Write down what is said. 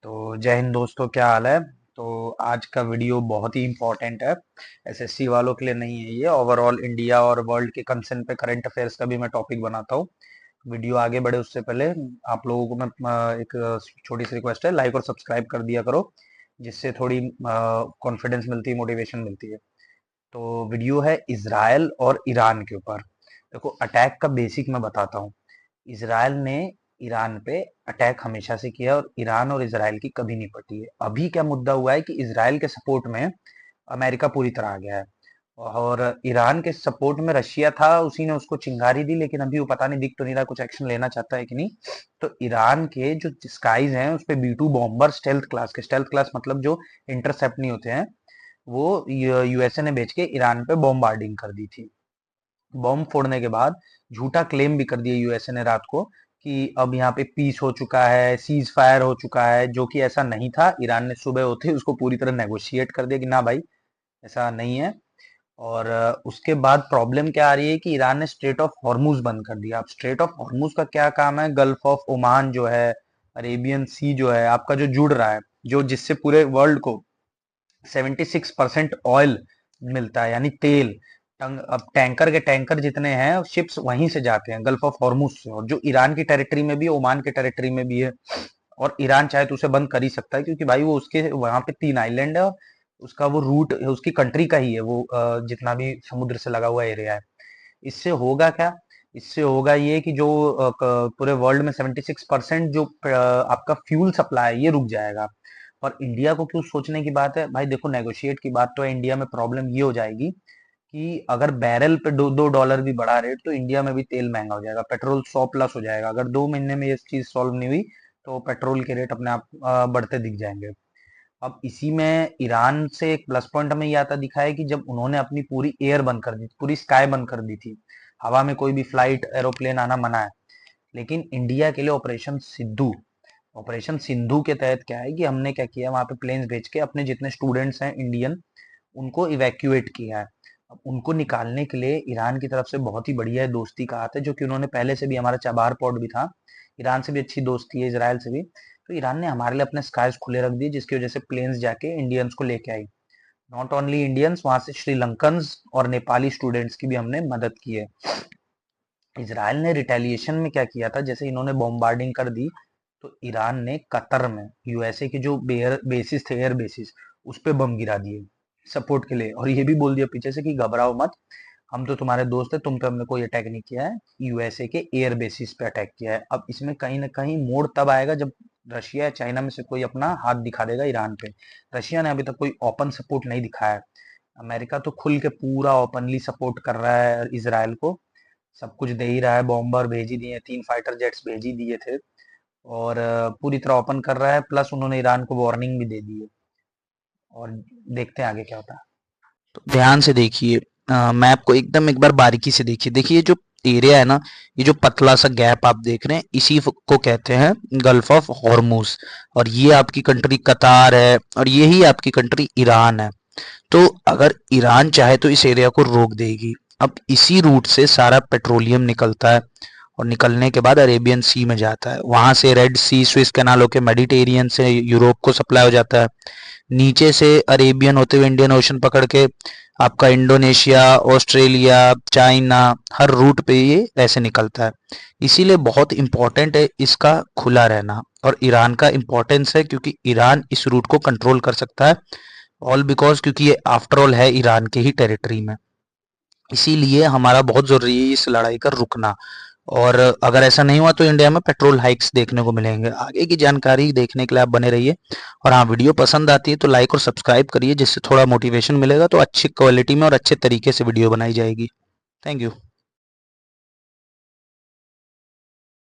तो जय हिंद दोस्तों, क्या हाल है। तो आज का वीडियो बहुत ही इम्पोर्टेंट है। एसएससी वालों के लिए नहीं है, ये ओवरऑल इंडिया और वर्ल्ड के कंसर्न पे करंट अफेयर्स का भी मैं टॉपिक बनाता हूँ। वीडियो आगे बढ़े उससे पहले आप लोगों को मैं एक छोटी सी रिक्वेस्ट है, लाइक और सब्सक्राइब कर दिया करो, जिससे थोड़ी कॉन्फिडेंस मिलती है, मोटिवेशन मिलती है। तो वीडियो है इजराइल और ईरान के ऊपर। देखो, अटैक का बेसिक मैं बताता हूँ। इसराइल ने ईरान पे अटैक हमेशा से किया और ईरान और इसराइल की कभी नहीं पटी है। अभी क्या मुद्दा हुआ है कि इसराइल के सपोर्ट में अमेरिका पूरी तरह आ गया है और ईरान के सपोर्ट में रशिया था, उसी ने उसको चिंगारी दी, लेकिन अभी वो पता नहीं, दिख तो नहीं रहा कुछ एक्शन लेना चाहता है कि नहीं। तो ईरान के जो स्काईज हैं उस पे बी 2 बॉम्बर स्टेल्थ क्लास मतलब जो इंटरसेप्ट नहीं होते हैं, वो यूएसए ने भेज के ईरान पे बॉम्बार्डिंग कर दी थी। बॉम्ब फोड़ने के बाद झूठा क्लेम भी कर दिया यूएसए ने रात को कि अब यहाँ पे पीस हो चुका है, सीज फायर हो चुका है, जो कि ऐसा नहीं था। ईरान ने सुबह होते ही उसको पूरी तरह नेगोशिएट कर दिया कि ना भाई, ऐसा नहीं है। और उसके बाद प्रॉब्लम क्या आ रही है कि ईरान ने स्ट्रेट ऑफ हॉर्मुज बंद कर दिया। अब स्ट्रेट ऑफ हॉर्मुज का क्या काम है? गल्फ ऑफ ओमान जो है, अरेबियन सी जो है आपका, जो जुड़ रहा है, जो जिससे पूरे वर्ल्ड को 76% ऑयल मिलता है, यानी तेल। अब टैंकर के टैंकर जितने हैं शिप्स वहीं से जाते हैं, गल्फ ऑफ हॉर्मुज से, और जो ईरान की टेरिटरी में भी है, ओमान के टेरिटरी में भी है। और ईरान चाहे तो उसे बंद कर ही सकता है, क्योंकि भाई वो उसके वहां पे 3 आइलैंड है, उसका वो रूट है, उसकी कंट्री का ही है वो, जितना भी समुद्र से लगा हुआ एरिया है। इससे होगा क्या? इससे होगा ये कि जो पूरे वर्ल्ड में 76% जो आपका फ्यूल सप्लाई है, ये रुक जाएगा। और इंडिया को क्यों सोचने की बात है भाई? देखो, नेगोशिएट की बात तो है, इंडिया में प्रॉब्लम ये हो जाएगी कि अगर बैरल पे दो डॉलर भी बढ़ा रेट, तो इंडिया में भी तेल महंगा हो जाएगा, पेट्रोल 100 प्लस हो जाएगा। अगर 2 महीने में ये चीज सॉल्व नहीं हुई तो पेट्रोल के रेट अपने आप बढ़ते दिख जाएंगे। अब इसी में ईरान से एक प्लस पॉइंट हमें ये आता दिखा है कि जब उन्होंने अपनी पूरी एयर बंद कर दी, पूरी स्काई बंद कर दी थी, हवा में कोई भी फ्लाइट एरोप्लेन आना मना है। लेकिन इंडिया के लिए ऑपरेशन सिंधु के तहत क्या है कि हमने क्या किया, वहां पे प्लेन्स भेज के अपने जितने स्टूडेंट्स हैं इंडियन, उनको इवैक्यूएट किया है। अब उनको निकालने के लिए ईरान की तरफ से बहुत ही बढ़िया दोस्ती का हाथ है, जो कि उन्होंने पहले से भी, हमारा चाबार पोर्ट भी था, ईरान से भी अच्छी दोस्ती है, इसराइल से भी। तो ईरान ने हमारे लिए अपने स्काईज खुले रख दिए, जिसकी वजह से प्लेन्स जाके इंडियंस को लेके आई। नॉट ओनली इंडियंस, वहां से श्रीलंकन्स और नेपाली स्टूडेंट्स की भी हमने मदद की है। इसराइल ने रिटेलिएशन में क्या किया था, जैसे इन्होंने बॉम्बार्डिंग कर दी, तो ईरान ने कतर में यूएसए के जो बेसिस थे, एयर बेसिस, उस पे बम गिरा दिए सपोर्ट के लिए, और ये भी बोल दिया पीछे से कि घबराओ मत, हम तो तुम्हारे दोस्त है, तुम पे हमने कोई अटैक नहीं किया है, यूएसए के एयर बेसिस पे अटैक किया है। अब इसमें कहीं ना कहीं मोड़ तब आएगा जब रशिया या चाइना में से कोई अपना हाथ दिखा देगा ईरान पे। रशिया ने अभी तक कोई ओपन सपोर्ट नहीं दिखाया है। अमेरिका तो खुल के पूरा ओपनली सपोर्ट कर रहा है इसराइल को, सब कुछ दे ही रहा है, बॉम्बर भेज ही दिए, 3 फाइटर जेट्स भेज ही दिए थे, और पूरी तरह ओपन कर रहा है। प्लस उन्होंने ईरान को वार्निंग भी दे दी है, और देखते हैं आगे क्या होता है। तो ध्यान से देखिए, मैप को एकदम एक बार बारीकी से देखिए। देखिए जो एरिया है ना, ये जो पतला सा गैप आप देख रहे हैं, इसी को कहते हैं गल्फ ऑफ हॉर्मुज। और ये आपकी कंट्री कतार है और यही आपकी कंट्री ईरान है। तो अगर ईरान चाहे तो इस एरिया को रोक देगी। अब इसी रूट से सारा पेट्रोलियम निकलता है और निकलने के बाद अरेबियन सी में जाता है, वहां से रेड सी स्विस कैनाल होकर मेडिटेरियन से यूरोप को सप्लाई हो जाता है, नीचे से अरेबियन होते हुए इंडियन ओशन पकड़ के आपका इंडोनेशिया, ऑस्ट्रेलिया, चाइना, हर रूट पे ये ऐसे निकलता है। इसीलिए बहुत इंपॉर्टेंट है इसका खुला रहना, और ईरान का इंपॉर्टेंस है क्योंकि ईरान इस रूट को कंट्रोल कर सकता है। ऑल बिकॉज क्योंकि ये आफ्टर ऑल है ईरान के ही टेरिटरी में। इसीलिए हमारा बहुत जरूरी है इस लड़ाई का रुकना। और अगर ऐसा नहीं हुआ तो इंडिया में पेट्रोल हाइक्स देखने को मिलेंगे। आगे की जानकारी देखने के लिए आप बने रहिए। और हाँ, वीडियो पसंद आती है तो लाइक और सब्सक्राइब करिए, जिससे थोड़ा मोटिवेशन मिलेगा, तो अच्छी क्वालिटी में और अच्छे तरीके से वीडियो बनाई जाएगी। Thank you.